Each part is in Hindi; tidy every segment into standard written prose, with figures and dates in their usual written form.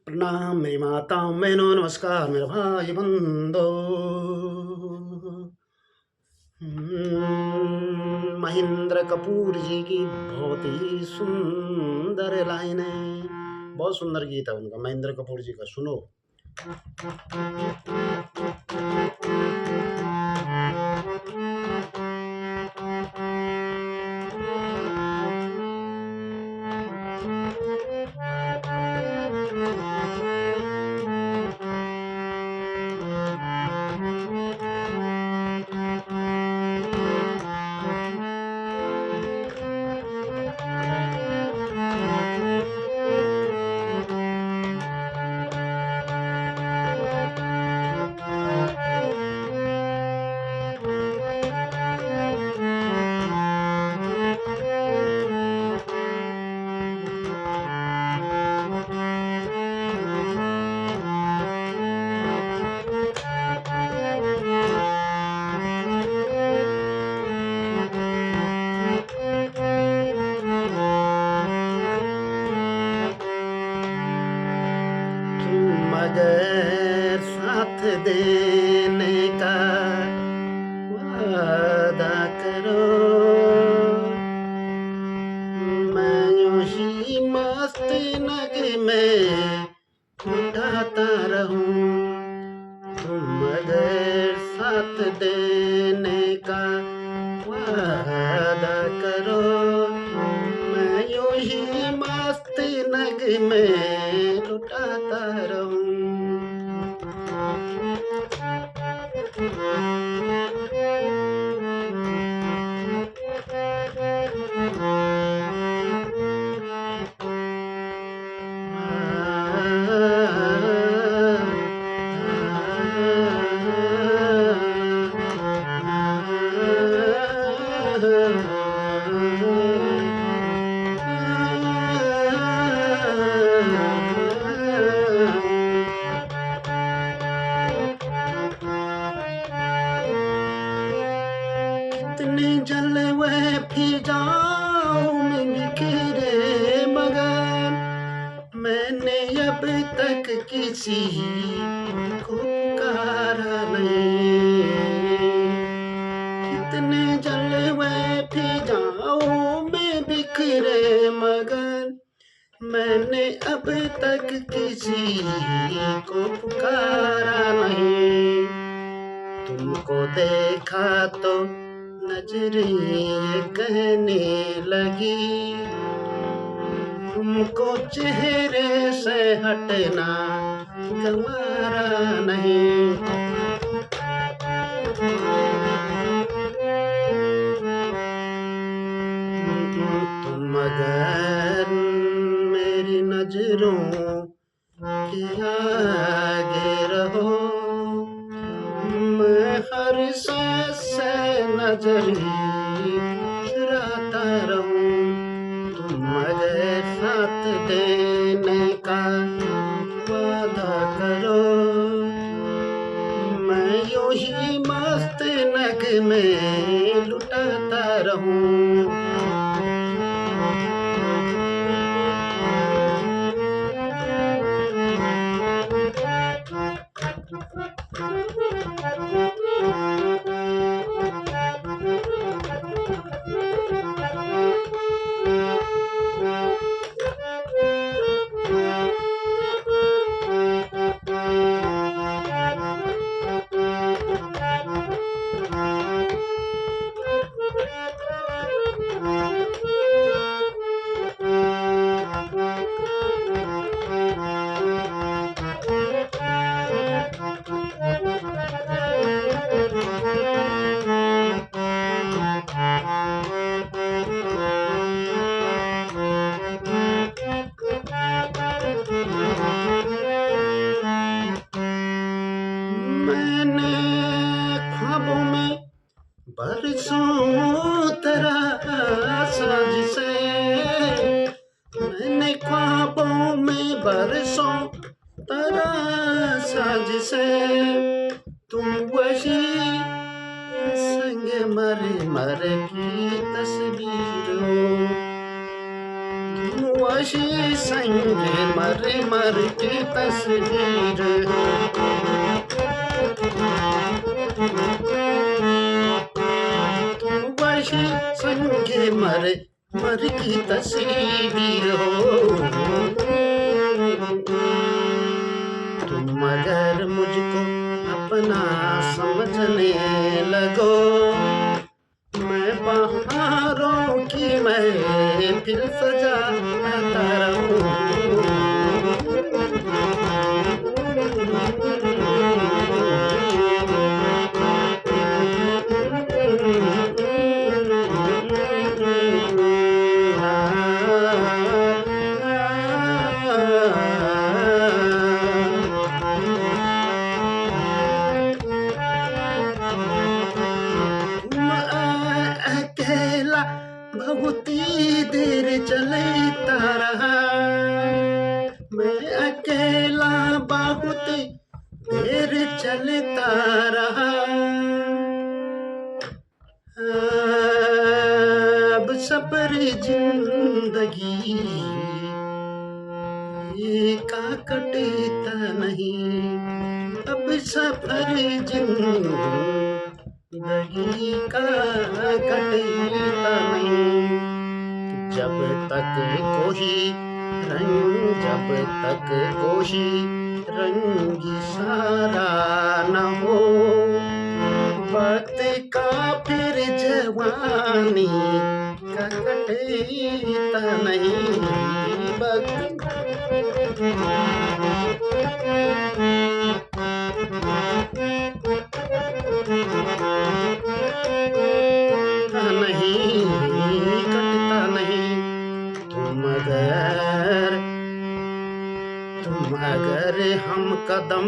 प्रणाम मेरी माताओं बहनों, नमस्कार मेरे भाई बंधो। महेंद्र कपूर जी की बहुत ही सुंदर लाइनें, बहुत सुंदर गीत है उनका, महेंद्र कपूर जी का। सुनो। मगर साथ देने का वादा करो, मैं यूं ही मस्त नगरी में लुटाता रहूं। तुम मगर साथ देने का वादा करो, मैं यूं ही मस्त नगरी में लुटाता रहूं। कितने जलवे फिजाओं में बिखरे, मगर मैंने अब तक किसी को पुकारा नहीं। कितने जलवे फिजाओं में बिखरे, मगर मैंने अब तक किसी को पुकारा नहीं। तुमको देखा तो नजरें ये कहने लगी, तुमको चेहरे से हटना गवारा नहीं। तुम मगर मेरी नजरों के आगे रहो, मैं हर सांस से नजर चुराता रहूं। तुम मगर साथ देने का वादा करो, मैं यूं ही मस्त नग में लुटाता रहूं। मैंने ख्वाबों में बरसों तेरा साजिशे, मैंने ख्वाबों में बरसों तेरा साजिशे, तुम वही संग मर मर की तस्वीर हो, तुम वही संग मर मर की तस्वीर वही संग मर मर की तस्वीर हो। तुम अगर मुझको अपना समझने लगो, मैं बहारों की महफिल सजाता रहूं। अकेला बहुत ही देर चलता रहा, मैं अकेला बहुत देर चलता रहा। अब सफर जिंदगी का कटता नहीं, अब सफर जिंदगी का कटता नहीं। जब तक कोई रंग सारा न हो, वक्त का फिर जवानी का कटता नहीं। वक्त नहीं कटता नहीं। तुम अगर हम कदम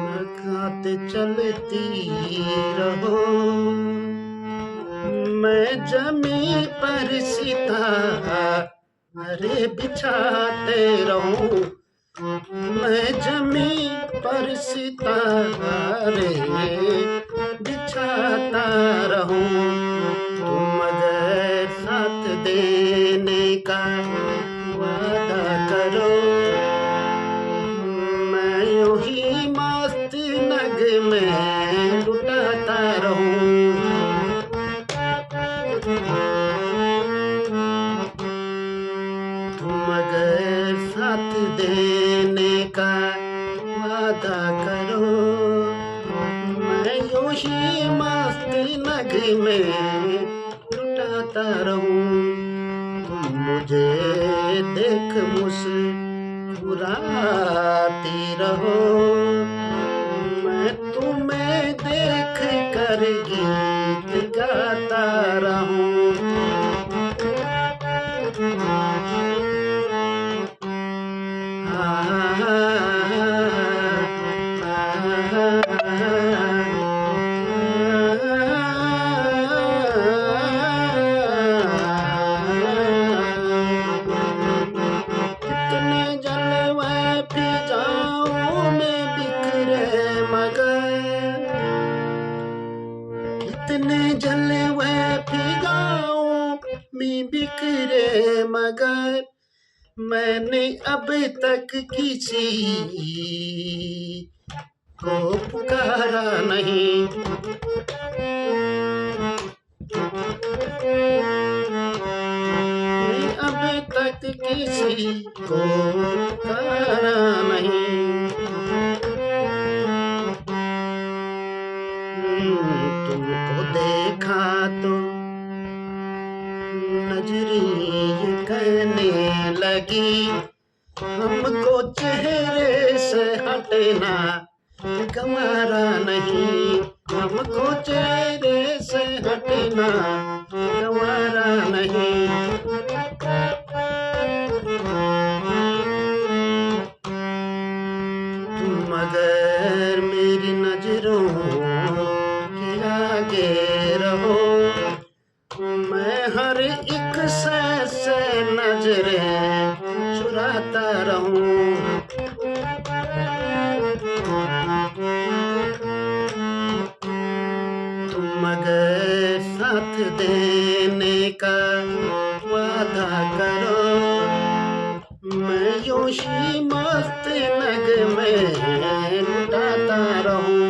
लगाते चलती रहो, मैं जमीन पर सितारे बिछाते रहूं। मैं जमीन पर सितारे बिछाता रहूं। तुम अगर साथ देने का वादा करो, मैं यूं ही मस्त नगमे लुटाता रहूं। तुम अगर साथ देने का वादा करो, मैं यूं ही मस्त नगमे लुटाता रहूं। तुम मुझे देख मुस्कुराती रहो, मैं तुम्हें देख कर गीत गाता रहूं। कितने जलवे फिजाओं में बिखरे मगर, कितने जलवे फिजाओं में बिखरे मगर, मैंने अब तक किसी को पुकारा नहीं। मैं अब तक किसी को पुकारा नहीं। तुमको देखा तो नजरें कहने लगी, हमको चेहरे से हटना गंवारा नहीं। हमको चेहरे से हटना गंवारा नहीं। तुम अगर मेरी नजरों के आगे रहो, मैं हर एक से नजरें चुराता रहूं। तुम अगर साथ देने का वादा वादा करो, मैं यूं ही मस्त नग में लुटाता रहूं।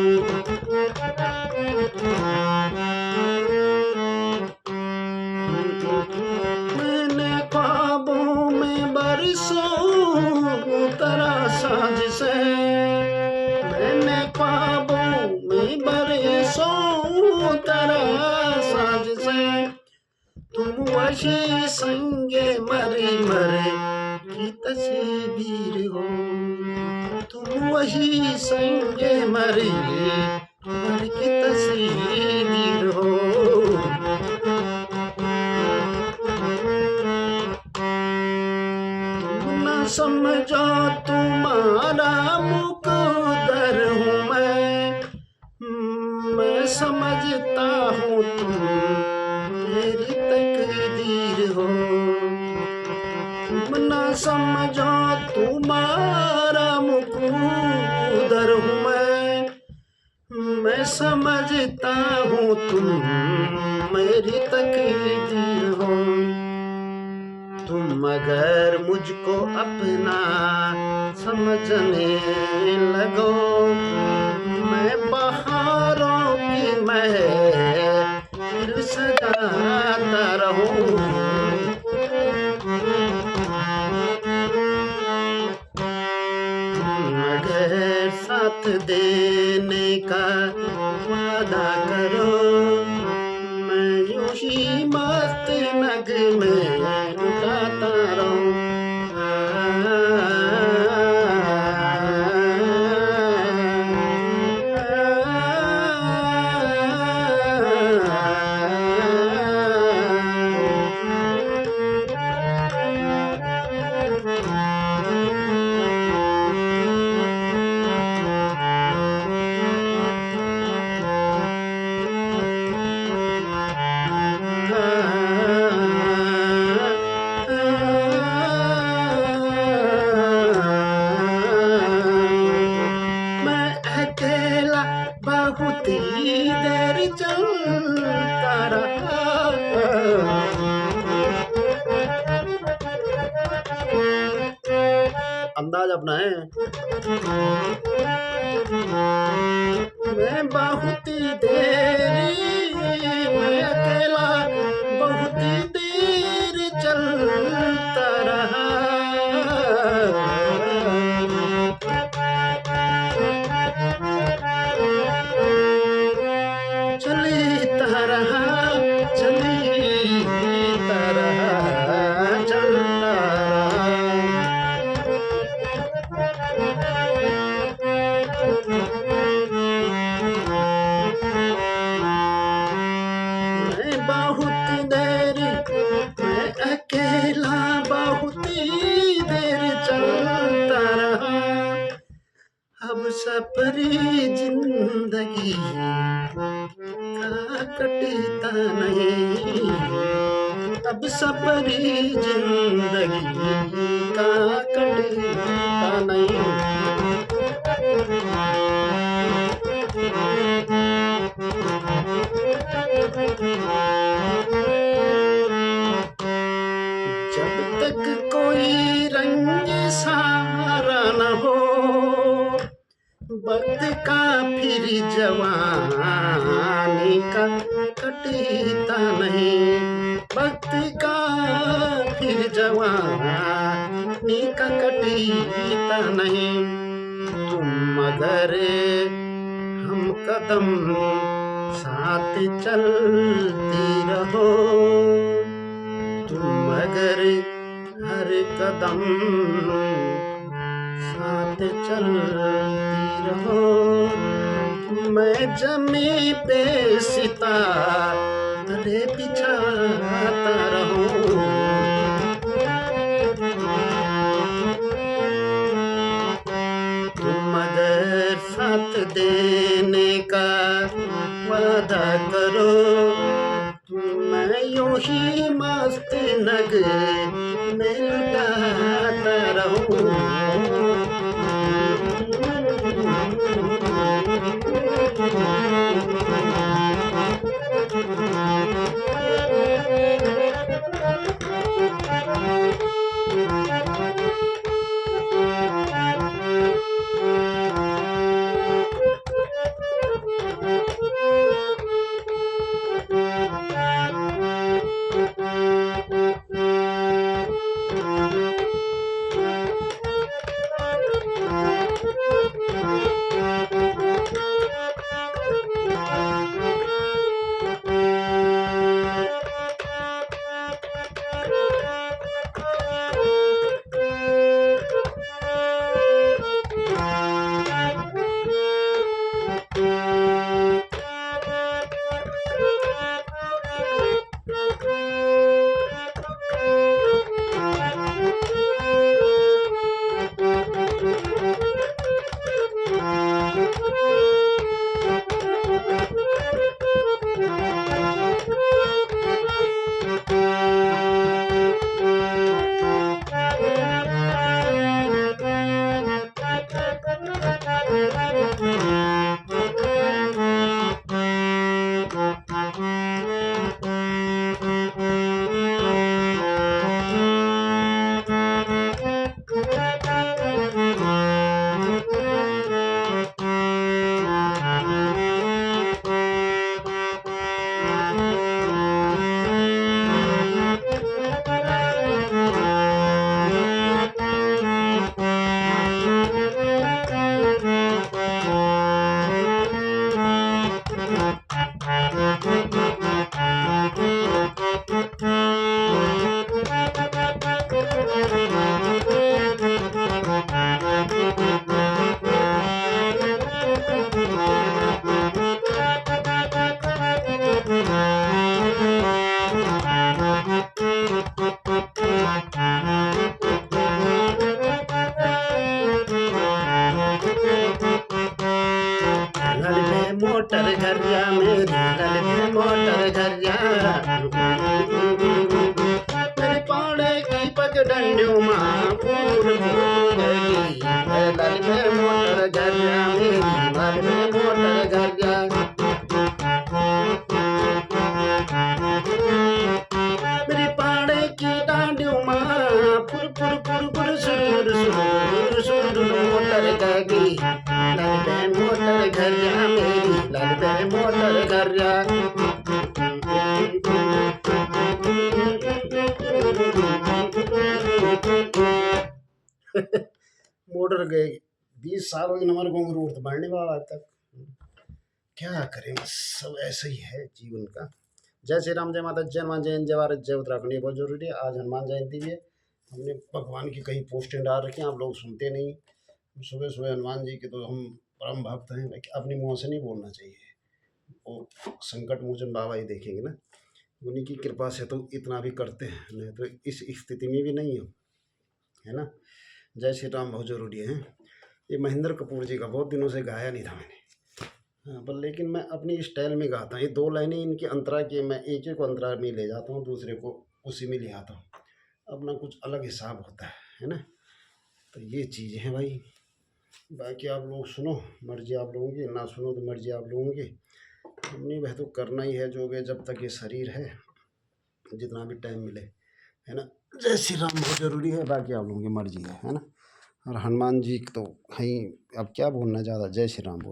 मैंने ख्वाबों में बरसों तरह साँझ से, मैंने ख्वाबों में बरसों तरह साँझ से, तुम वही संगे मरे मरे की तस्वीर हो, तुम वही संगे मरे मरे की तस्वीर हो। तुम न समझो तुम्हारा मुकद्दर हूँ मैं समझता हूँ तुम मेरी तकदीर हो। तुम न समझो तुम्हारा मुकद्दर हूँ मैं समझता हूँ तुम मेरी तकदीर हो। तुम अगर मुझको अपना समझने लगो, मैं बहारों की महफिल सजाता रहूं। अगर साथ देने का वादा करो, मैं यूं ही मस्त नग में लुटाता रहूं। बहुत ही देर चलता रहा, अंदाज अपना है। मैं बहुत ही देरी, मैं अकेला बहुत ही देर चलता रहा, चलता रहा, चलता रहा, चलता रहा। मैं बहुत देर, मैं अकेला बहुत ही देर चलता रहा, अब सफरी जिंदगी का कटता नहीं, अब सफरी जिंदगी का कटता नहीं। जब तक कोई रंग सारा न हो, वक्त का फिर जवानी का कटता नहीं, वक्त का फिर जवानी का कटता नहीं। तुम अगर हम कदम साथ चलती रहो, तुम अगर हर कदम साथ चलती रहो, मैं जमी पे सितारे बिछाता रहूं। तुम अगर साथ देने का वादा करो, मैं यूं ही मस्त नग में लुटाता रहूं। मोटर घरिया मेरी ललभे मोटर घरिया मेरे पाड़े की पगडंडियों माँ फूल फूल गई ललभे मोटर घरिया मेरी ललभे मोटर घरिया मेरे पाड़े की डांडियों माँ फुर फुर फुर फुर सुर सुर सुर मोटर गई ललभे मोटर घरिया मेरी ललभे मोटर घरिया मोटर गए 20 साल हो गए हमारे गाँव रोड तो बढ़ने वाला आज तक क्या करें बस सब ऐसा ही है जीवन का। जय श्री राम, जय माता, जय हनुमान, जय हिंद, जय भारत, जय उत्तराखंड। ये बहुत जरूरी है। आज हनुमान जयंती भी है। हमने भगवान की कई पोस्टें डाल रखी हैं, आप लोग सुनते नहीं। सुबह सुबह हनुमान जी के तो हम परम भक्त हैं, लेकिन अपनी मुँह से नहीं बोलना चाहिए। वो संकट मोचन बाबा ही देखेंगे ना, उन्हीं की कृपा से तो इतना भी करते हैं, नहीं तो इस स्थिति में भी नहीं हम, है ना। जय श्री राम बहुत ज़रूरी है। ये महेंद्र कपूर जी का बहुत दिनों से गाया नहीं था मैंने, हाँ, पर लेकिन मैं अपनी स्टाइल में गाता हूँ। ये 2 लाइनें इनकी अंतरा के मैं एक एक को अंतरा में ले जाता हूँ, दूसरे को उसी में ले आता हूँ। अपना कुछ अलग हिसाब होता है ना। तो ये चीज़ है भाई। बाकी आप लोग सुनो, मर्जी आप लोगों की, ना सुनो तो मर्जी आप लोगों की। हमने वह तो करना ही है जो भी, जब तक ये शरीर है, जितना भी टाइम मिले, है ना। जय श्री राम बहुत ज़रूरी है, बाकी आप लोगों की मर्जी है ना। और हनुमान जी तो कहीं अब क्या बोलना ज़्यादा, जय श्री राम बोल।